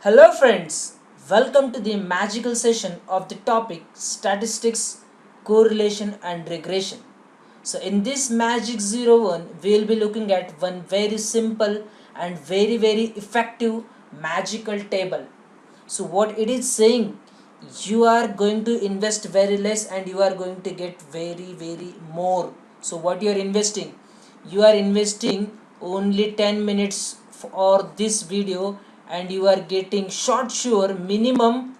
Hello, friends. Welcome to the magical session of the topic statistics, correlation, and regression. So, in this Magic 01, we will be looking at one very simple and very effective magical table. So, what it is saying, you are going to invest very less and you are going to get very more. So, what you are investing? You are investing only 10 minutes for this video and you are getting short sure minimum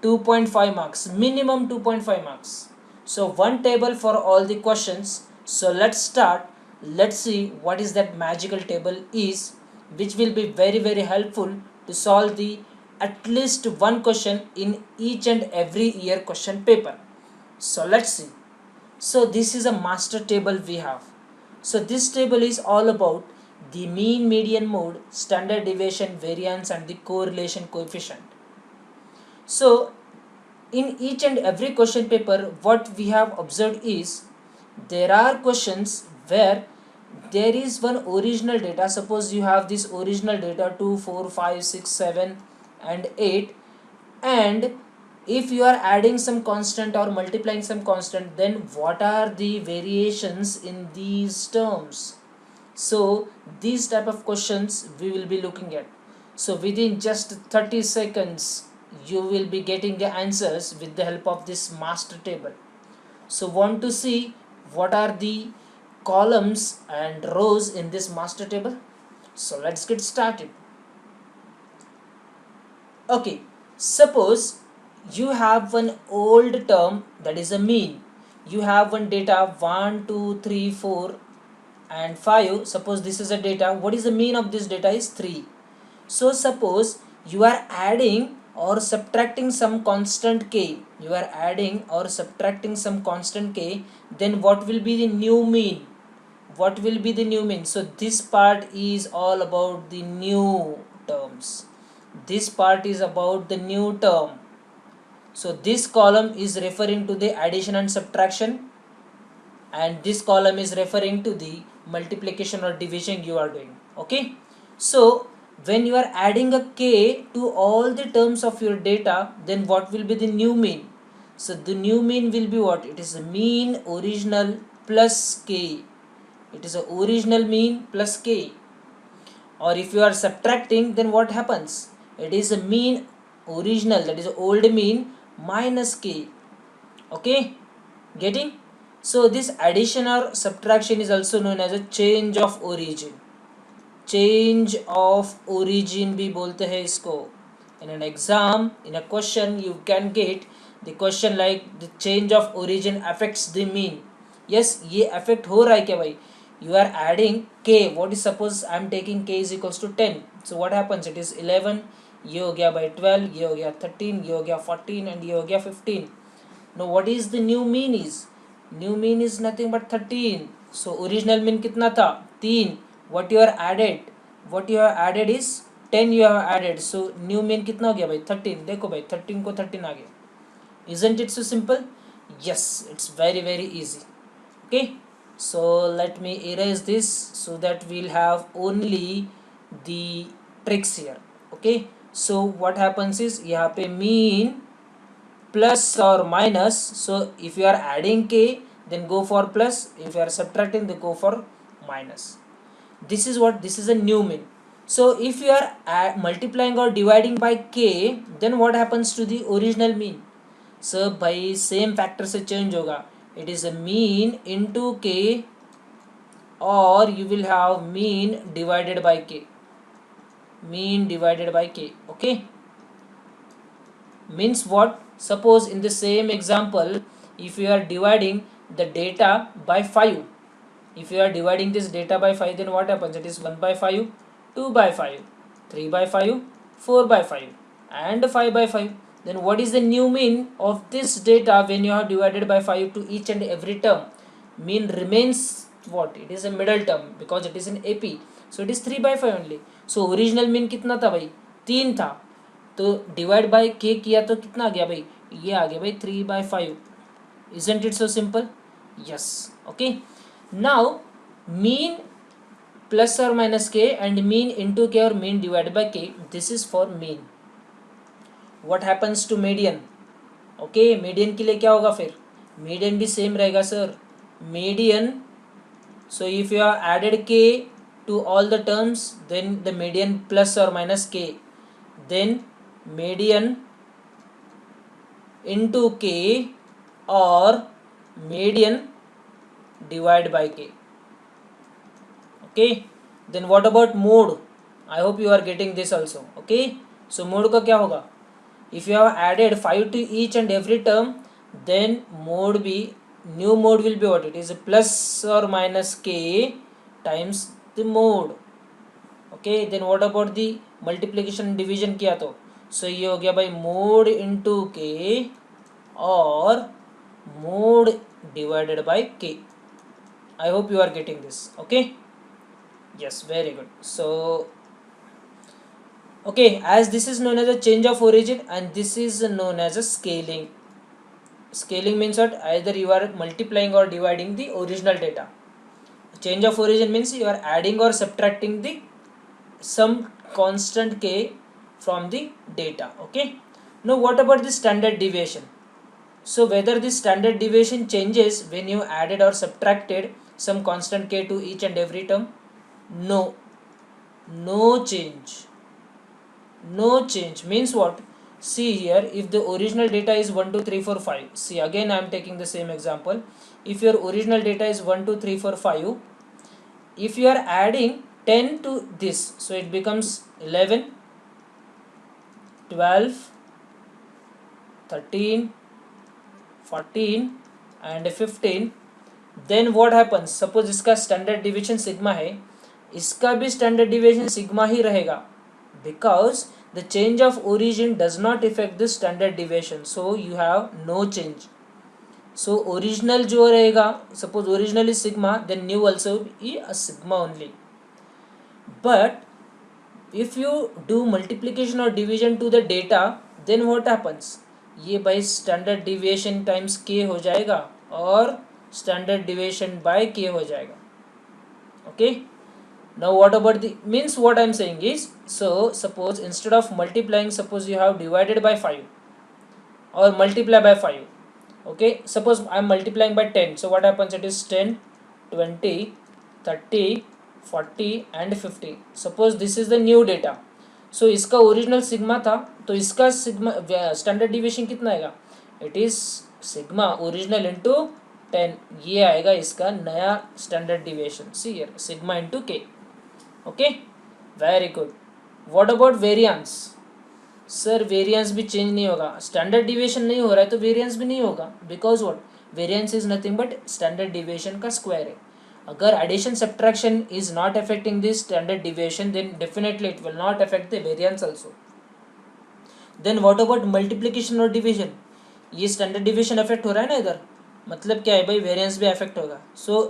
2.5 marks, minimum 2.5 marks. So one table for all the questions. So let's start. Let's see what is that magical table is, which will be very helpful to solve the at least one question in each and every year question paper. So let's see. So this is a master table we have. So this table is all about the mean, median, mode, standard deviation, variance, and the correlation coefficient. So in each and every question paper, what we have observed is there are questions where there is one original data. Suppose you have this original data 2, 4, 5, 6, 7, and 8, and if you are adding some constant or multiplying some constant, then what are the variations in these terms? So these type of questions we will be looking at. So within just 30 seconds you will be getting the answers with the help of this master table. So want to see what are the columns and rows in this master table? So let's get started. Okay, suppose you have one old term, that is a mean. You have one data 1 2 3 4 and 5. Suppose this is a data. What is the mean of this data is 3. So suppose you are adding or subtracting some constant k. You are adding or subtracting some constant k. Then what will be the new mean? What will be the new mean? So this part is all about the new terms. This part is about the new term. So this column is referring to the addition and subtraction, and this column is referring to the multiplication or division you are doing. Okay, so when you are adding a k to all the terms of your data, then what will be the new mean? So the new mean will be what? It is a mean original plus k. It is a original mean plus k. Or if you are subtracting, then what happens? It is a mean original, that is old mean, minus k. Okay, getting? So this addition or subtraction is also known as a change of origin. Change of origin भी बोलते हैं इसको. In an exam, in a question, you can get the question like the change of origin affects the mean. Yes, ये affect हो रहा है क्या भाई? You are adding k. What is, suppose I am taking k is equals to 10. So what happens? It is 11. ये हो गया by 12. ये हो गया 13. ये हो गया 14 and ये हो गया 15. Now what is the new mean is? New mean is nothing but 13. So original mean कितना था? 3. What you are added? What you have added is 10 you have added. So new mean कितना हो गया भाई? 13. देखो भाई 13 को 13 आ गया. Isn't it so simple? Yes, it's very easy. Okay, so let me erase this so that we'll have only the tricks here. Okay, so what happens is यहाँ पे mean plus or minus. So if you are adding k, then go for plus. If you are subtracting, then go for minus. This is what, this is a new mean. So if you are multiplying or dividing by k, then what happens to the original mean? So by same factor से change होगा. It is a mean into k, or you will have mean divided by k. Mean divided by k. Okay, means what? Suppose in the same example, if you are dividing the data by 5, if you are dividing this data by 5, then what happens? It is 1 by 5, 2 by 5, 3 by 5, 4 by 5, and 5 by 5. Then what is the new mean of this data when you have divided by 5 to each and every term? Mean remains what? It is a middle term because it is in AP. So it is 3 by 5 only. So original mean कितना था भाई? 3 था. तो divide by के किया तो कितना आ गया भाई? ये आ गया भाई 3 by 5. Isn't it so simple? Yes. Okay, now mean plus or minus k and mean into k or mean divided by k, this is for mean. What happens to median? Okay, median के लिए क्या होगा फिर? Median भी same रहेगा sir. Median, so if you have added k to all the terms, then the median plus or minus k, then median into k or median divide by k. Okay, then what about mode? I hope you are getting this also. Okay, so mode का क्या होगा? If you have added 5 to each and every term, then mode be, new mode will be what? It is plus or minus k times the mode. Okay, then what about the multiplication division किया तो? So ये हो गया भाई mode into k or mode divided by k. I hope you are getting this. Okay, yes, very good. So okay, as this is known as a change of origin and this is known as a scaling. Scaling means what? Either you are multiplying or dividing the original data. Change of origin means you are adding or subtracting the some constant k from the data. Okay, now what about the standard deviation? So whether the standard deviation changes when you added or subtracted some constant k to each and every term? No, no change. No change means what? See here, if the original data is 1 2 3 4 5, see again I am taking the same example. If your original data is 1 2 3 4 5, if you are adding 10 to this, so it becomes 11, 12, 13, 14 and 15. then what happens? Suppose इसका standard deviation sigma है, इसका भी standard deviation sigma ही रहेगा, because the change of origin does not affect the standard deviation, so you have no change. So original जो रहेगा, suppose original is sigma, then new also be a sigma only. But if you do multiplication or division to the data, then what happens? ये by standard deviation times k हो जाएगा और standard deviation by k हो जाएगा. Okay, now what about the, means what I am saying is, so suppose instead of multiplying, suppose you have divided by 5 or multiply by 5. Okay, suppose I am multiplying by 10, so what happens? It is 10, 20, 30, 40 and 50. Suppose this is the new data, so इसका original sigma था, तो इसका sigma standard deviation कितना आएगा? It is sigma original into 10, ये आएगा इसका नया standard deviation. See here, sigma into K. Okay, very good. What about variance? Sir variance भी चेंज नहीं होगा. स्टैंडर्ड डिविएशन नहीं हो रहा है तो वेरिएंस भी नहीं होगा, because what? Variance is nothing but standard deviation का स्क्वायर है. अगर addition subtraction is not affecting this standard deviation, then definitely it will not affect the variance also. Then what about multiplication और division? ये standard deviation affect हो रहा है ना इधर, मतलब क्या है भाई? वेरिएंस भी अफेक्ट होगा. So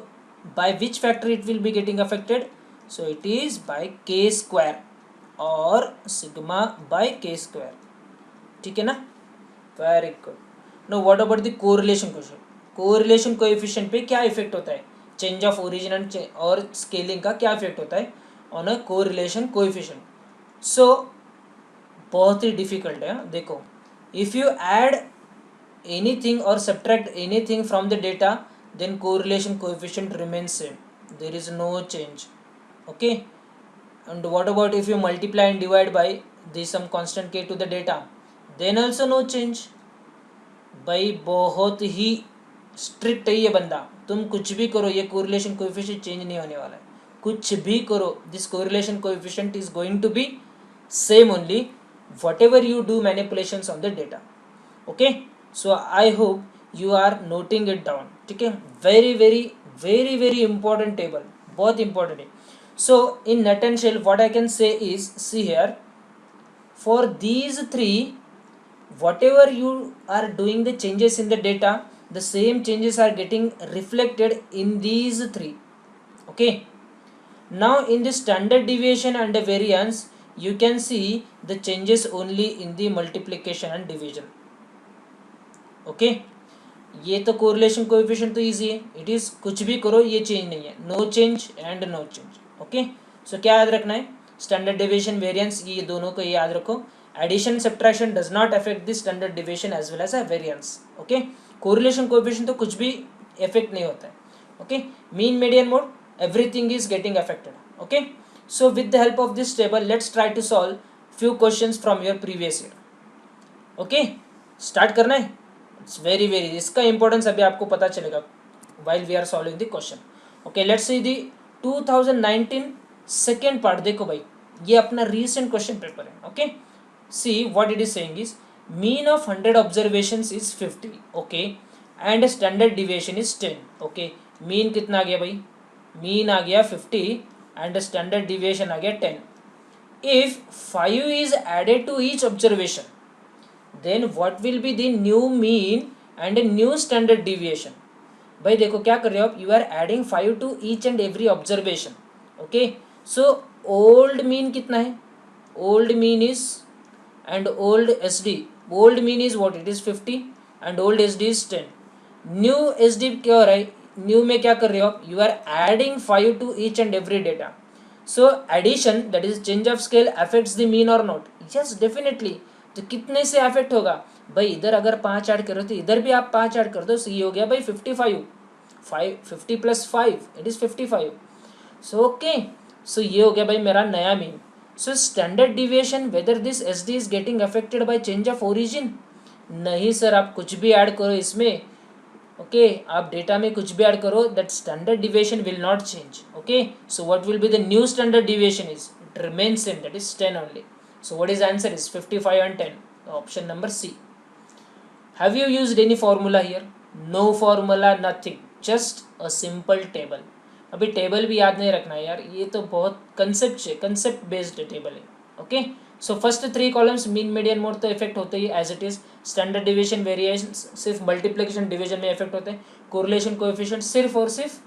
by which factor it will be getting affected? So it is by K square और सिग्मा बाय के स्क्वायर. ठीक है ना? Very good. No what about the correlation question? Correlation coefficient पे क्या effect होता है? Change of origin and और scaling का क्या इफेक्ट होता है on a correlation coefficient? So बहुत ही डिफिकल्ट है. देखो, इफ यू ऐड एनीथिंग और subtract anything from the data, then correlation coefficient remains same, there is no change. Okay, and what about if you multiply and divide by this some constant k to the data, then also no change. भाई बहुत ही strict है ये बंदा, तुम कुछ भी करो ये कोरिलेशन कोएफिशिएंट चेंज नहीं होने वाला है. कुछ भी करो, this correlation coefficient is going to be same only whatever you do manipulations on the data. Okay, so I hope you are noting it down. ठीक है, very very very very important table, बहुत important है. So in nutshell what I can say is, see here, for these three, whatever you are doing the changes in the data, the same changes are getting reflected in these three. Okay, now in the standard deviation and the variance, you can see the changes only in the multiplication and division. Okay, ये तो correlation coefficient तो easy है, it is कुछ भी करो ये change नहीं है, no change and no change. Okay, so क्या याद रखना है? स्टैंडर्ड डेविएशन वेरिएंस, ये दोनों को याद रखो. Addition subtraction does not affect the standard deviation as well as a variance. Okay, correlation coefficient तो कुछ भी इफेक्ट नहीं होता है. Okay, mean median mode everything is getting affected. Okay, so with the help of this table let's try to solve few questions from your previous year. Okay, start करना है. It's very इसका importance अभी आपको पता चलेगा while we are solving the question. Okay, let's see the 2019 second part. देखो भाई, ये अपना recent question paper है. Okay, see what it is saying is mean of 100 observations is 50. Okay, and standard deviation is 10. Okay, mean कितना आ गया भाई? Mean आ गया 50 and standard deviation आ गया 10. If 5 is added to each observation then what will be the new mean and new standard deviation. भाई देखो क्या कर रहे हो आप, you are adding 5 to each and every observation. Okay, so old mean कितना है? Old mean is and old S D, old mean is what, it is 50 and old S D is 10. New S D क्या हो रहा है? New में क्या कर रहे हो आप, you are adding 5 to each and every data. So addition that is change of scale affects the mean और नॉट? Yes definitely. तो कितने से अफेक्ट होगा भाई? इधर अगर 5 ऐड करो तो इधर भी आप 5 ऐड कर दो, सो ये हो गया भाई 55. 50 plus 5 it is 55. So okay, so ये हो गया भाई मेरा नया mean. So standard deviation whether this S D is getting affected by change of origin? नहीं सर, आप कुछ भी ऐड करो इसमें. ओके, आप डेटा में कुछ भी ऐड करो, that standard deviation will not change. Okay, so what will be the new standard deviation is, it remains same, that is 10 only. So what is answer is 55 and 10, option number C. Have you used any formula here? No formula, nothing, just a simple table. अभी table भी याद नहीं रखना है यार, ये तो बहुत कंसेप्ट बेस्ड टेबल है. Okay, so first 3 columns mean median mode तो इफेक्ट होते ही as it is. Standard deviation variation सिर्फ मल्टीप्लिकेशन डिवीजन में इफेक्ट होते हैं. कोरिलेशन कोएफिशिएंट सिर्फ और सिर्फ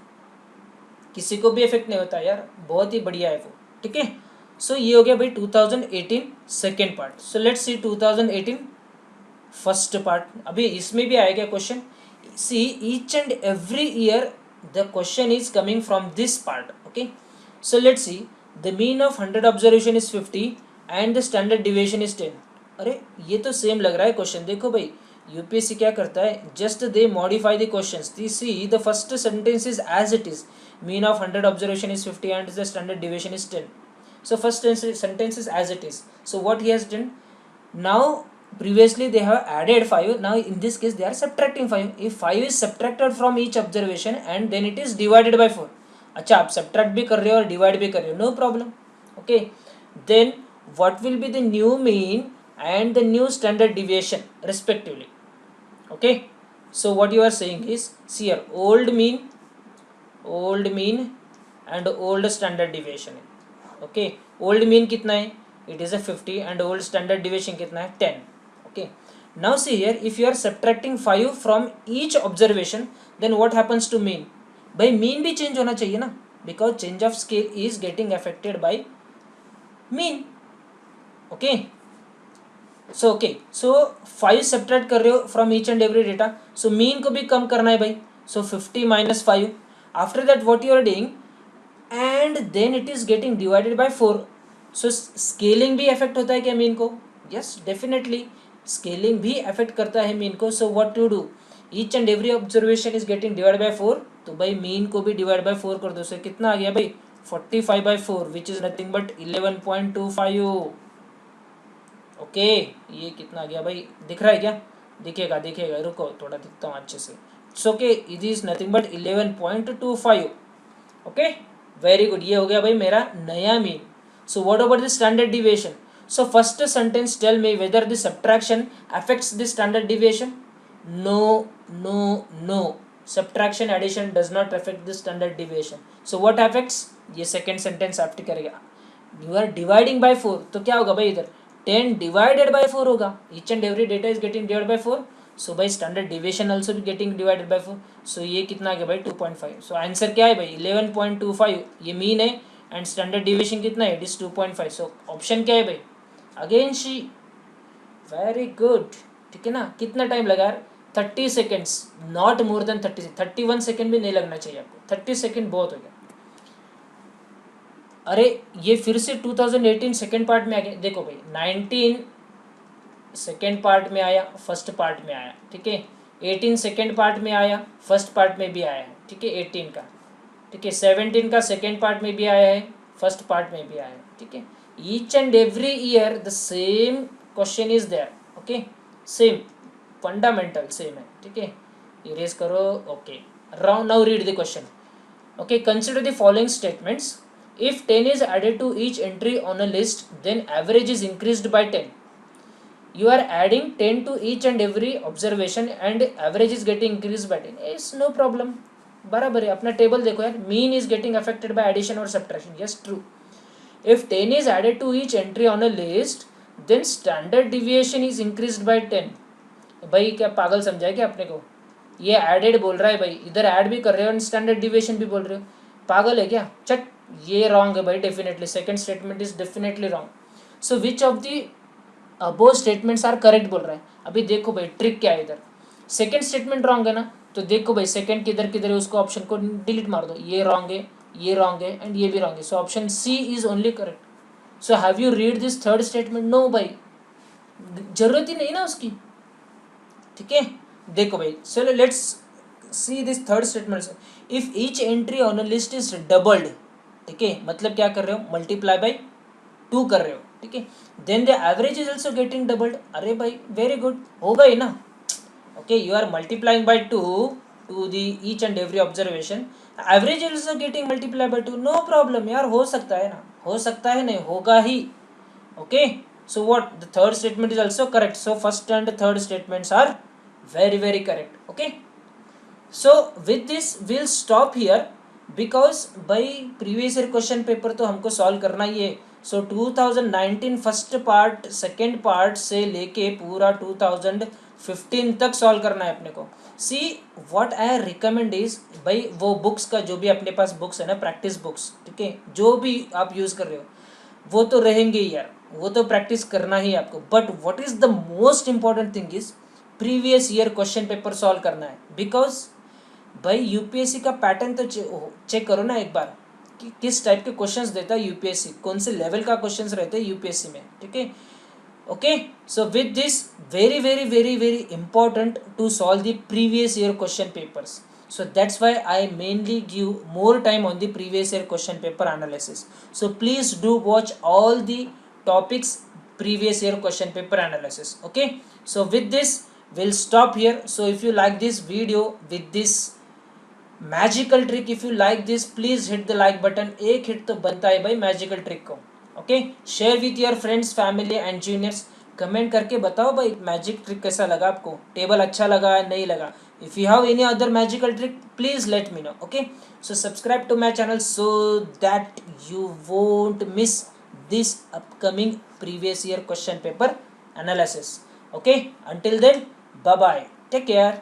किसी को भी इफेक्ट नहीं होता यार, बहुत ही बढ़िया है वो. ठीक है, सो ये हो गया भाई 2018 second part. So let's see 2018 first part. अभी इसमें भी आएगा question. See each and every year the question is coming from this part. Okay, so let's see, the mean of 100 observation is 50 and the standard deviation is 10. अरे ये तो same लग रहा है क्वेश्चन. देखो भाई यूपीएससी क्या करता है, just they modify the questions. See the first sentence is as it is, mean of 100 observation is 50 and the standard deviation is 10. So first sentence is as it is. So what he has done now, previously they have added 5, now in this case they are subtracting 5. if 5 is subtracted from each observation and then it is divided by 4. अच्छा, आप subtract भी कर रहे हो और divide भी कर रहे हो, no problem. Okay, then what will be the new mean and the new standard deviation respectively? Okay, so what you are saying is, see here, old mean and old standard deviation. Okay, old mean कितना है, it is a 50 and old standard deviation कितना है 10. Okay, now see here, if you are subtracting 5 from each observation then what happens to mean? भाई mean भी change होना चाहिए ना, because change of scale is getting affected by mean. Okay, so 5 subtract कर रहे हो from each and every data, so mean को भी कम करना है भाई. so 50 minus 5, after that what you are doing, and then it is getting divided by 4. so scaling भी affect होता है क्या mean को? yes definitely, स्केलिंग भी अफेक्ट करता है मीन को. So what to do, each and every observation is getting divide by 4, तो भाई मीन को भी डिवाइड बाय 4 कर दो. सो कितना आ गया भाई 45/4 which is nothing but 11.25. Okay, ये कितना आ गया भाई, दिख रहा है क्या? दिखेगा, रुको थोड़ा दिखता हूँ अच्छे से. So okay, it is nothing but 11.25. Okay, very good, ये हो गया भाई मेरा नया mean. So what about the standard deviation? So first sentence tell me whether the subtraction affects the standard deviation. No. Subtraction addition does not affect the standard deviation. So what affects? ये second sentence आप ठीक करेगा. You are dividing by 4, तो क्या होगा भाई इधर 10 divided by 4 होगा. Each and every data is getting divided by 4. So by standard deviation also be getting divided by 4. So ये कितना आ गया भाई 2.5. So आंसर क्या है भाई 11.25, ये मीन है एंड स्टैंडर्ड डिविएशन कितना है, इट इज 2.5. सो ऑप्शन क्या है भाई, अगेन शी. वेरी गुड, ठीक है ना. कितना टाइम लगा यार, 30 seconds, not more than 31 second भी नहीं लगना चाहिए आपको. 30 सेकेंड बहुत हो गया. अरे ये फिर से 2018 सेकेंड पार्ट में आ गया. देखो भाई 19 सेकेंड पार्ट में आया, फर्स्ट पार्ट में आया, ठीक है। 18 सेकेंड पार्ट में आया, फर्स्ट पार्ट में भी आया है, ठीक है, 18 का, ठीक है। 17 का सेकेंड पार्ट में भी आया है, फर्स्ट पार्ट में भी आया है, ठीक है। Each and every year the same question is there, okay, same fundamental same है, ठीक है। इरेज करो, okay. Round now read the question, okay. Consider the following statements. If 10 is added to each entry on a list, then average is increased by 10. You are adding 10 to each and every observation and average is getting increased by 10. It's no problem. बराबर है, अपना table देखो यार, mean is getting affected by addition और subtraction, yes true. If 10 is added to each entry on a list, then standard deviation is increased by 10। भाई क्या पागल समझा है क्या अपने को? ये एडेड बोल रहा है भाई, इधर ऐड भी कर रहे हो और स्टैंडर्ड डिविएशन भी बोल रहे हो, पागल है क्या? चट, ये रॉन्ग है भाई, definitely second statement is definitely wrong. So which of the above statements are correct बोल रहा है। अभी देखो भाई ट्रिक क्या है, इधर सेकंड स्टेटमेंट रॉन्ग है ना, तो देखो भाई सेकंड किधर किधर है, उसको ऑप्शन को डिलीट मार दो, ये रॉन्ग है, ये रॉन्ग है एंड ये भी रॉन्ग है, so option C is only correct. So have you read this third statement? No भाई, जरूरत ही नहीं ना उसकी, ठीक है। देखो भाई, चलो let's see this third statement. If each entry on a list is doubled, ठीक है, मतलब क्या कर रहे हो, मल्टीप्लाई बाई 2 कर रहे हो, ठीक है, then the average is also getting doubled. अरे भाई वेरी गुड, होगा ही ना, okay. You are multiplying by 2 to the each and every observation, average is also getting multiply by 2, no problem यार, हो सकता है ना, हो सकता है नहीं, होगा ही, okay. So what, the third statement is also correct, so first and third statements are very very correct, okay. So with this we'll stop here, because by previous year question paper तो हमको solve करना ही है। so 2019 first part second part से लेके पूरा 2015 तक solve करना है अपने को। See what I recommend is, भाई वो बुक्स का जो भी अपने पास बुक्स है ना, प्रैक्टिस बुक्स, ठीक है, जो भी आप यूज़ कर रहे हो वो तो रहेंगे यार, वो तो प्रैक्टिस करना ही आपको, but what is the most important thing is previous year question paper solve करना है। बिकॉज भाई यूपीएससी का पैटर्न तो चेक करो ना एक बार, कि किस टाइप के क्वेश्चंस देता है यूपीएससी, कौन से लेवल का क्वेश्चंस रहते हैं यूपीएससी में, ठीक है, okay. So with this very very very very important to solve the previous year question papers, so that's why I mainly give more time on the previous year question paper analysis. So please do watch all the topics previous year question paper analysis, okay. So with this we'll stop here. So if you like this video with this magical trick, if you like this please hit the like button, एक hit तो बनता है भाई magical trick को, okay. share with your friends, family and juniors, comment करके बताओ भाई magic trick कैसा लगा आपको, टेबल अच्छा लगा नहीं लगा। If you have any other magical trick, please let me know, okay. So subscribe to my channel so that you won't miss this upcoming previous year question paper analysis, okay. Until then, bye bye, take care.